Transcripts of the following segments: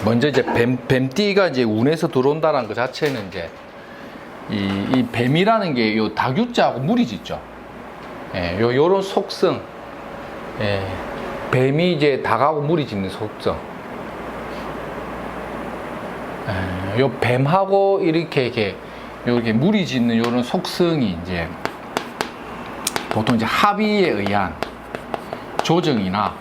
먼저 이제 뱀띠가 이제 운에서 들어온다는 것 자체는 이제 이 뱀이라는 게 요 다규자하고 물이 짓죠. 예, 요런 속성. 예, 뱀이 이제 닭하고 물이 짓는 속성. 예, 요 뱀하고 이렇게 물이 짓는 요런 속성이 이제 보통 이제 합의에 의한 조정이나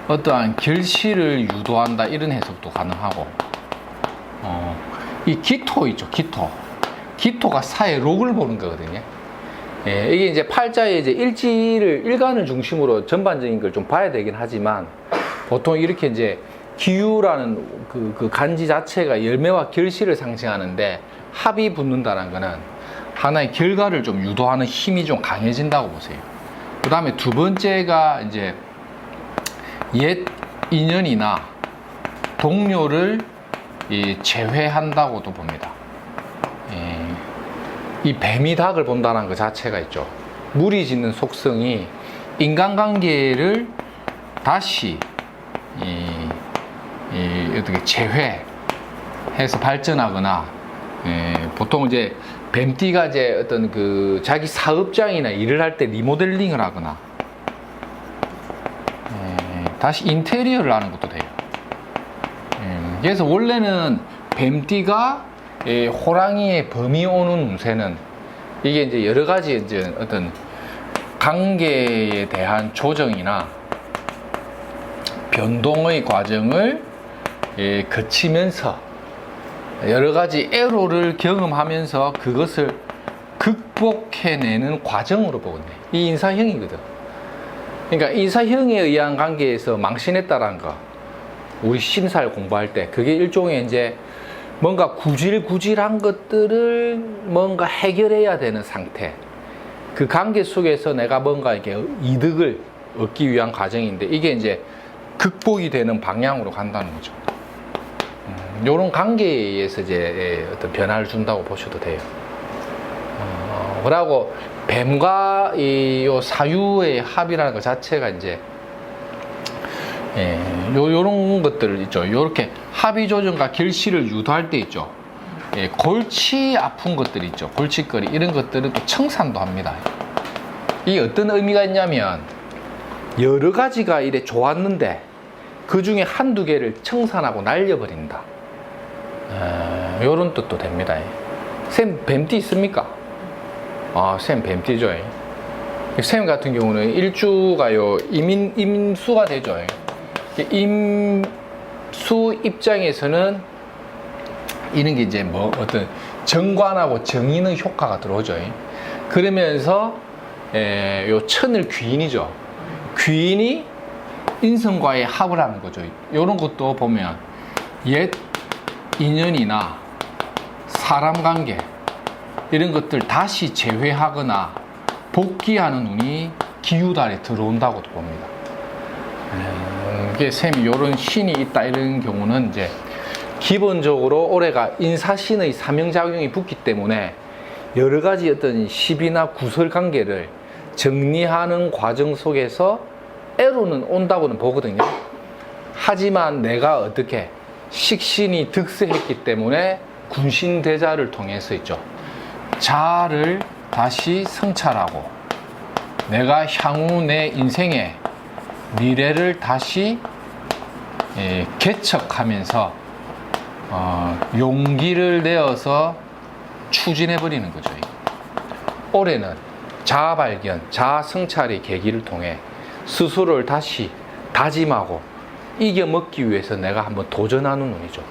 어떠한 결실을 유도한다 이런 해석도 가능하고, 이 기토 있죠. 기토가 사의 록을 보는 거거든요. 예, 이게 이제 팔자의 이제 일간을 중심으로 전반적인 걸 좀 봐야 되긴 하지만, 보통 이렇게 이제 기유라는 그 간지 자체가 열매와 결실을 상징하는데, 합이 붙는다는 거는 하나의 결과를 좀 유도하는 힘이 좀 강해진다고 보세요. 그 다음에 두 번째가 이제 옛 인연이나 동료를 제외한다고도 봅니다. 이 뱀이 닭을 본다는 것 자체가 있죠. 물이 짓는 속성이 인간관계를 다시 어떻게 재회해서 발전하거나, 보통 이제 뱀띠가 이제 어떤 그 자기 사업장이나 일을 할 때 리모델링을 하거나, 다시 인테리어를 하는 것도 돼요. 그래서 원래는 뱀띠가 호랑이의 범이 오는 운세는 이게 이제 여러 가지 이제 어떤 관계에 대한 조정이나 변동의 과정을 거치면서 여러 가지 애로를 경험하면서 그것을 극복해내는 과정으로 보거든요. 이 인사형이거든. 그러니까 인사형에 의한 관계에서 망신했다라는 거, 우리 심사를 공부할 때 그게 일종의 이제 뭔가 구질구질한 것들을 뭔가 해결해야 되는 상태, 그 관계 속에서 내가 뭔가 이렇게 이득을 얻기 위한 과정인데, 이게 이제 극복이 되는 방향으로 간다는 거죠. 이런 관계에 의해서 이제 어떤 변화를 준다고 보셔도 돼요. 그러고 뱀과 요 사유의 합이라는 것 자체가 이제 요런 것들 있죠. 요렇게 합의 조정과 결실을 유도할 때 있죠. 골치 아픈 것들 있죠. 골칫거리 이런 것들은 또 청산도 합니다. 이 어떤 의미가 있냐면, 여러 가지가 이래 좋았는데 그 중에 한두 개를 청산하고 날려버린다. 요런 뜻도 됩니다. 쌤 뱀띠 있습니까? 쌤 뱀띠죠. 쌤 같은 경우는 일주가요 임수가 되죠. 임수 입장에서는 이런 게 이제 뭐 어떤 정관하고 정인의 효과가 들어오죠. 그러면서 요 천을 귀인이죠. 귀인이 인성과의 합을 하는 거죠. 이런 것도 보면 옛 인연이나 사람 관계 이런 것들 다시 재회하거나 복귀하는 운이 기유달에 들어온다고도 봅니다. 이게 쌤이 이런 신이 있다 이런 경우는 이제 기본적으로 올해가 인사신의 사명작용이 붙기 때문에 여러 가지 어떤 시비나 구설 관계를 정리하는 과정 속에서 애로는 온다고는 보거든요. 하지만 내가 어떻게 식신이 득세했기 때문에 군신대자를 통해서 있죠. 자아를 다시 성찰하고 내가 향후 내 인생의 미래를 다시 개척하면서 용기를 내어서 추진해버리는 거죠. 올해는 자아 발견, 자아 성찰의 계기를 통해 스스로를 다시 다짐하고 이겨먹기 위해서 내가 한번 도전하는 운이죠.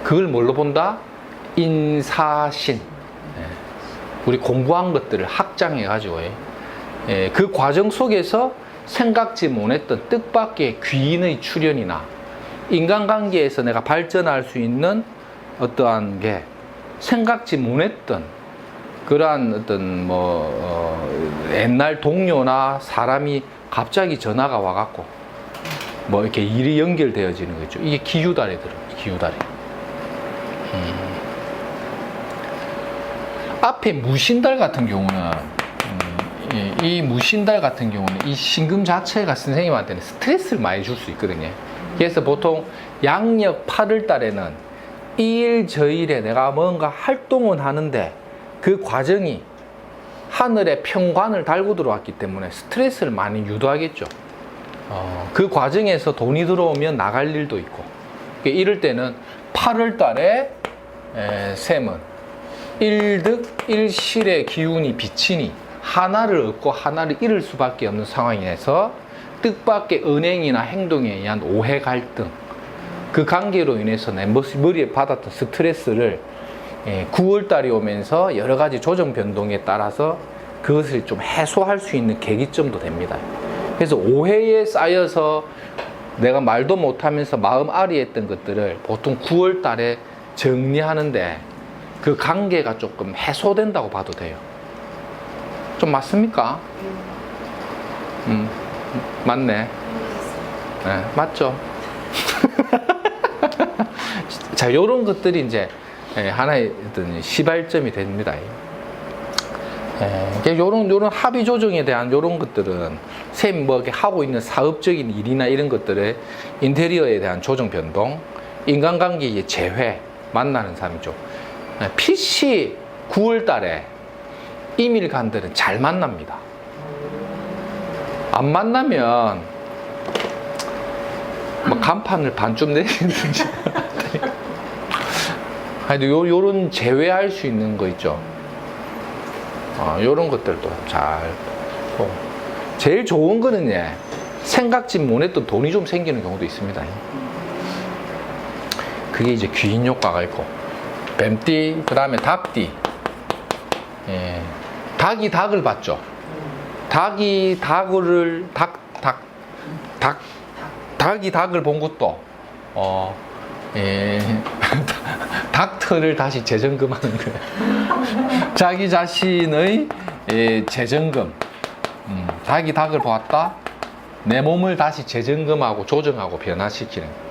그걸 뭘로 본다? 인사신. 우리 공부한 것들을 확장해가지고 그 과정 속에서 생각지 못했던 뜻밖의 귀인의 출현이나 인간관계에서 내가 발전할 수 있는 어떠한 게 생각지 못했던 그러한 어떤 옛날 동료나 사람이 갑자기 전화가 와갖고 뭐 이렇게 일이 연결되어지는 거죠. 이게 기유달에 들어요. 기유달에. 앞에 무신달 같은 경우는 이 무신달 같은 경우는 이 신금 자체가 선생님한테는 스트레스를 많이 줄 수 있거든요. 그래서 보통 양력 8월 달에는 이일 저일에 내가 뭔가 활동은 하는데 그 과정이 하늘에 평관을 달고 들어왔기 때문에 스트레스를 많이 유도하겠죠. 그 과정에서 돈이 들어오면 나갈 일도 있고, 이럴 때는 8월 달에 셈은 일득 일실의 기운이 비치니 하나를 얻고 하나를 잃을 수밖에 없는 상황에서 뜻밖의 은행이나 행동에 의한 오해 갈등, 그 관계로 인해서 내 머리에 받았던 스트레스를 9월 달이 오면서 여러 가지 조정 변동에 따라서 그것을 좀 해소할 수 있는 계기점도 됩니다. 그래서 오해에 쌓여서 내가 말도 못하면서 마음 아리했던 것들을 보통 9월 달에 정리하는데 그 관계가 조금 해소된다고 봐도 돼요. 좀 맞습니까? 맞네. 네, 맞죠? 자, 요런 것들이 이제 하나의 어떤 시발점이 됩니다. 요런 합의 조정에 대한 요런 것들은 쌤 뭐 하고 있는 사업적인 일이나 이런 것들의 인테리어에 대한 조정 변동, 인간관계의 재회, 만나는 사람이죠. PC 9월 달에 이밀간들은 잘 만납니다. 안 만나면 뭐 간판을 반쯤 내리든지 요런 제외할 수 있는 거 있죠. 요런 것들도 잘 제일 좋은 거는 생각지 못했던 돈이 좀 생기는 경우도 있습니다. 그게 이제 귀인 효과가 있고, 뱀띠, 그 다음에 닭띠. 닭이 닭을 봤죠. 닭이 닭을 닭이 닭을 본 것도 닥터를 다시 재점검하는 거예요. 자기 자신의 재점검. 닭이 닭을 보았다. 내 몸을 다시 재점검하고 조정하고 변화시키는.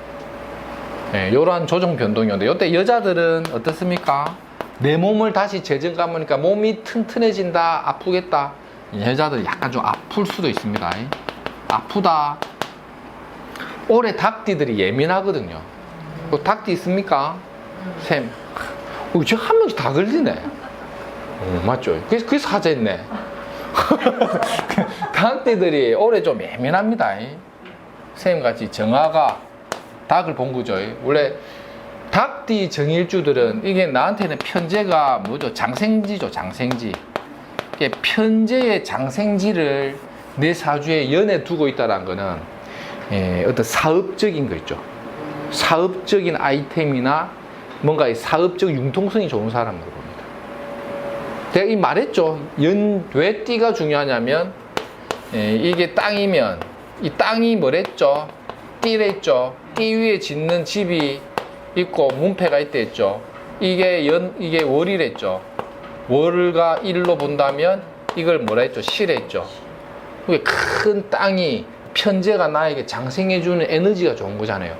이러한 조정 변동이었는데, 이때 여자들은 어떻습니까? 내 몸을 다시 재점검하니까 몸이 튼튼해진다, 아프겠다. 여자들 약간 좀 아플 수도 있습니다. 아프다. 올해 닭띠들이 예민하거든요. 닭띠 있습니까? 쌤. 저 한 명씩 다 걸리네. 맞죠? 그래서 하자했네. 닭띠들이 올해 좀 예민합니다. 쌤같이 정화가 닭을 본 거죠. 원래 닭띠 정일주들은 이게 나한테는 편제가 뭐죠? 장생지죠, 장생지. 편제의 장생지를 내 사주에 연에 두고 있다는 거는 어떤 사업적인 거 있죠. 사업적인 아이템이나 뭔가 사업적 융통성이 좋은 사람으로 봅니다. 제가 말했죠. 왜 띠가 중요하냐면 이게 땅이면 이 땅이 뭐랬죠? 띠랬죠. 띠 위에 짓는 집이 있고 문패가 있다 했죠. 이게 월이랬죠. 월과 일로 본다면 이걸 뭐라 했죠? 실했죠. 큰 땅이 편제가 나에게 장생해주는 에너지가 좋은 거잖아요.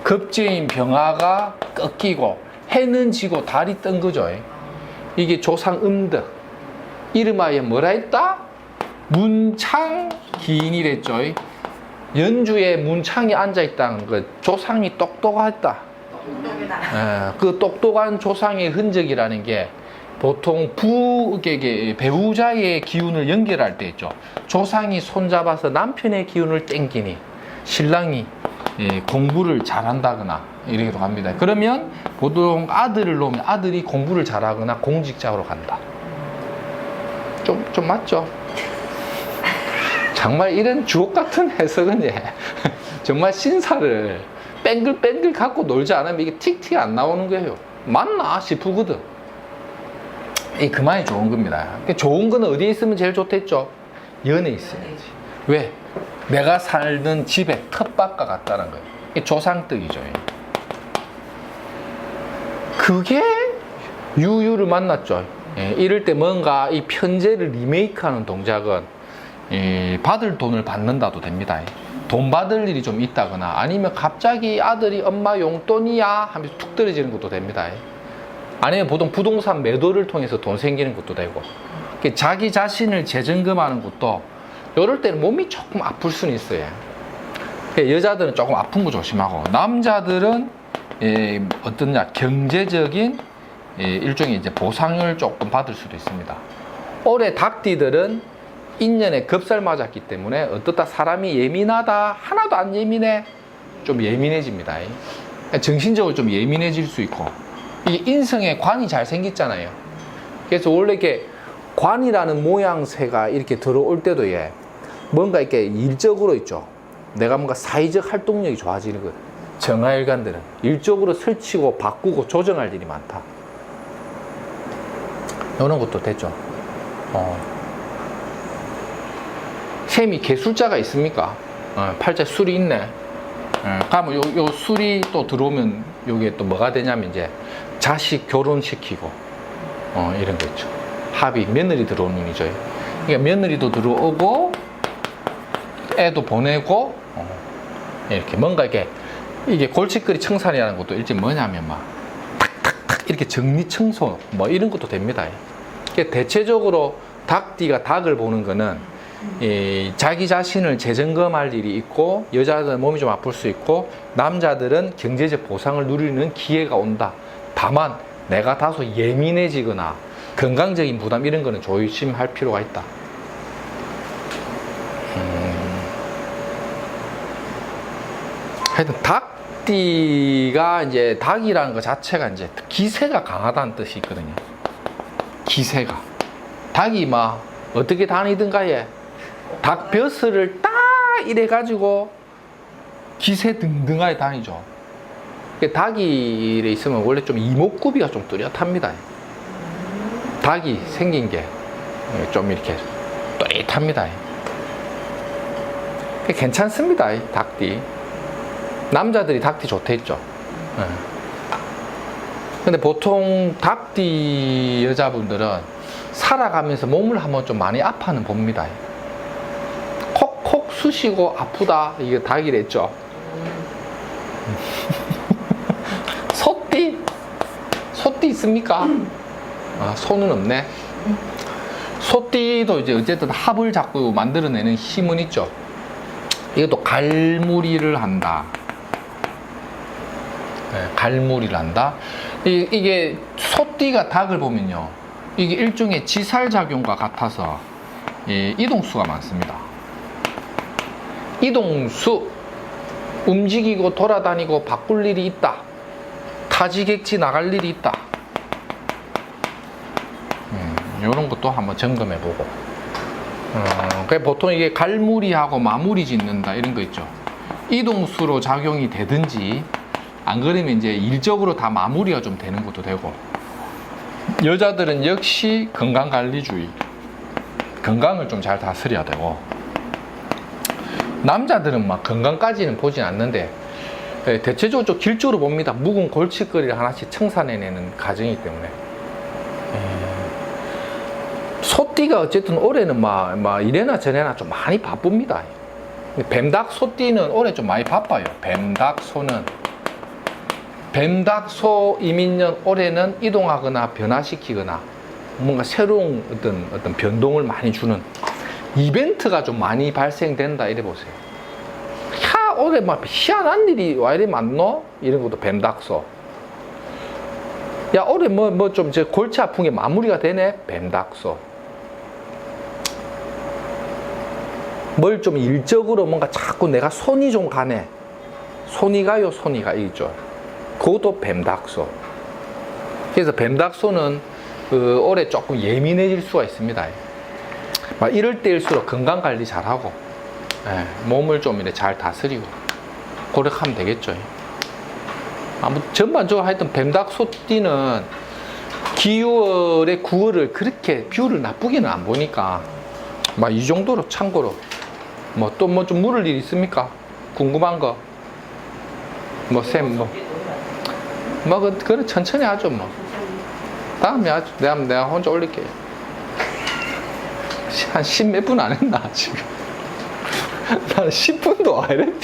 급제인 병화가 꺾이고 해는 지고 달이 뜬 거죠. 이게 조상 음덕. 이름하여 뭐라 했다? 문창 기인이랬죠. 연주에 문창이 앉아있다는 것. 조상이 똑똑하다. 그 똑똑한 조상의 흔적이라는 게 보통 배우자의 기운을 연결할 때 있죠. 조상이 손잡아서 남편의 기운을 땡기니 신랑이 공부를 잘한다거나 이러기도 합니다. 그러면 보통 아들을 놓으면 아들이 공부를 잘하거나 공직자로 간다. 좀 맞죠? 정말 이런 주옥 같은 해석은 정말 신사를 뺑글뺑글 갖고 놀지 않으면 이게 틱틱 안 나오는 거예요. 맞나 싶거든. 그만이 좋은 겁니다. 좋은 거는 어디에 있으면 제일 좋댔죠? 연에 있어야지. 왜? 내가 살던 집의 텃밭과 같다는 거예요. 이게 조상떡이죠. 그게 유유를 만났죠. 이럴 때 뭔가 이 편제를 리메이크하는 동작은 받을 돈을 받는다도 됩니다. 돈 받을 일이 좀 있다거나 아니면 갑자기 아들이 엄마 용돈이야 하면서 툭 떨어지는 것도 됩니다. 아니면 보통 부동산 매도를 통해서 돈 생기는 것도 되고, 자기 자신을 재점검하는 것도 이럴 때는 몸이 조금 아플 수는 있어요. 여자들은 조금 아픈 거 조심하고, 남자들은 어떠냐, 경제적인 일종의 이제 보상을 조금 받을 수도 있습니다. 올해 닭띠들은 인연에 겁살 맞았기 때문에 어떻다 사람이 예민하다, 하나도 안 예민해, 좀 예민해집니다. 정신적으로 좀 예민해질 수 있고, 이게 인성에 관이 잘 생겼잖아요. 그래서 원래 이렇게 관이라는 모양새가 이렇게 들어올 때도 뭔가 이렇게 일적으로 있죠. 내가 뭔가 사회적 활동력이 좋아지는 거예요. 정화일관들은 일적으로 설치고 바꾸고 조정할 일이 많다. 이런 것도 됐죠. 셈이 개술자가 있습니까? 팔자에 술이 있네. 그러면 요 술이 또 들어오면 요게 또 뭐가 되냐면 이제 자식 결혼시키고 이런 거 있죠. 합의, 며느리 들어오는 운이죠. 그러니까 며느리도 들어오고 애도 보내고 이렇게 뭔가 이게 골칫거리 청산이라는 것도 일찍 뭐냐면 막 탁탁탁 이렇게 정리 청소 뭐 이런 것도 됩니다. 그러니까 대체적으로 닭띠가 닭을 보는 거는 자기 자신을 재점검할 일이 있고, 여자들은 몸이 좀 아플 수 있고, 남자들은 경제적 보상을 누리는 기회가 온다. 다만 내가 다소 예민해지거나 건강적인 부담 이런 거는 조심할 필요가 있다. 하여튼 닭띠가 이제 닭이라는 것 자체가 이제 기세가 강하다는 뜻이 있거든요. 기세가. 닭이 막 어떻게 다니든가에 닭 벼슬을 딱 이래가지고 기세 등등하게 다니죠. 닭이 이래 있으면 원래 좀 이목구비가 좀 뚜렷합니다. 닭이 생긴 게 좀 이렇게 또렷합니다. 괜찮습니다. 닭띠. 남자들이 닭띠 좋대 있죠. 근데 보통 닭띠 여자분들은 살아가면서 몸을 한번 좀 많이 아파는 봅니다. 콕콕 쑤시고 아프다, 이게 닭이랬죠. 소띠? 소띠 있습니까? 소는 없네. 소띠도 이제 어쨌든 합을 자꾸 만들어내는 힘은 있죠. 이것도 갈무리를 한다. 갈무리를 한다. 이게 소띠가 닭을 보면요, 이게 일종의 지살작용과 같아서 이동수가 많습니다. 이동수, 움직이고 돌아다니고 바꿀 일이 있다. 타지객지 나갈 일이 있다. 이런 것도 한번 점검해보고. 보통 이게 갈무리하고 마무리 짓는다 이런 거 있죠. 이동수로 작용이 되든지 안 그러면 이제 일적으로 다 마무리가 좀 되는 것도 되고. 여자들은 역시 건강관리주의, 건강을 좀 잘 다스려야 되고, 남자들은 막 건강까지는 보진 않는데 대체적으로 좀 길쭉으로 봅니다. 묵은 골칫거리를 하나씩 청산해내는 과정이기 때문에. 소띠가 어쨌든 올해는 막 이래나 저래나 좀 많이 바쁩니다. 뱀닭 소띠는 올해 좀 많이 바빠요. 뱀닭소 이민년 올해는 이동하거나 변화시키거나 뭔가 새로운 어떤 변동을 많이 주는 이벤트가 좀 많이 발생된다 이래 보세요. 올해 막 희한한 일이 와 이래 많노? 이런 것도 뱀닭소. 야, 올해 뭐 좀 골치 아픈 게 마무리가 되네? 뱀닭소. 뭘 좀 일적으로 뭔가 자꾸 내가 손이 좀 가네. 손이 가요, 손이 가. 있죠. 그것도 뱀닭소. 그래서 뱀닭소는 올해 조금 예민해질 수가 있습니다. 막 이럴 때일수록 건강 관리 잘하고, 몸을 좀 이렇게 잘 다스리고, 그렇게 하면 되겠죠. 아무튼 전반적으로 하여튼 뱀닭소띠는 기월의 9월을 그렇게 뷰를 나쁘게는 안 보니까 막 이 정도로 참고로 뭐 또 뭐 좀 물을 일 있습니까? 궁금한 거 그래 천천히 하죠. 뭐 다음에 하죠. 내가 혼자 올릴게요. 한 10몇 분 안 했나 지금. 나는 10분도 안 했지.